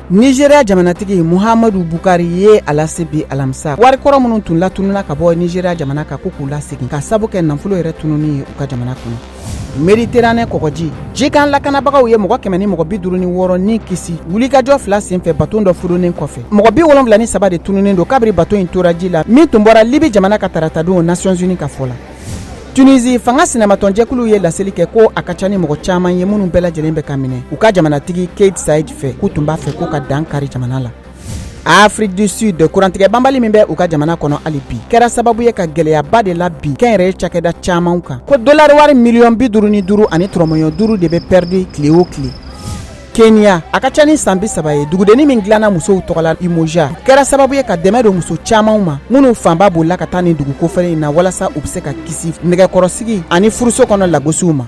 Nigeria jamanatigi Muhammadu Bukari ye alasebi alamsa wari kɔrɔ minnu tun latununa ka bɔ Nigeria jamana ka k'u lasegin ka sabu kɛ nafolo yɛrɛ tununi ye u ka jamana kɔnɔ. Mediterranée kɔgɔji jikan lakanabagaw ye mɔgɔ 156 ni kisi wulikajɔ 2 senfɛ bato dɔ furunen kɔfɛ mɔgɔ 73 de tununen don kabiri bato in tora ji la min tun bɔra Libi jamana ka taratadon Nations Unies ka fɔ la. Tunisie fanga sinamatɔnjɛkulu ye laseli kɛ ko a ka ca ni mɔgɔ caman ye minnu bɛɛ lajɛlen bɛ ka minɛ u ka jamanatigi Kais Saied fɛ k'u tun b'a fɛ ko ka dan kari jamana la. Afrique du Sud kurantigɛ banbali min bɛ u ka jamana kɔnɔ hali bi kɛra sababu ye ka gɛlɛyaba de la bi kɛnyɛrɛye cakɛda caman kan ko dolari wari miliyɔn 55 ani tɔrɔmɔɲɔ 5 de bɛ perdu tile o tile. Kenya a ka ca ni san 30 ye dugudenni min dilanna musow tɔgɔla Imoja kɛra sababu ye ka dɛmɛ don muso caman ma minnu fanba bolila ka taa ni dugu kofɛlen in na walasa u bɛ se ka kisi nɛgɛkɔrɔsigi ani furuso kɔnɔ lagosiw ma.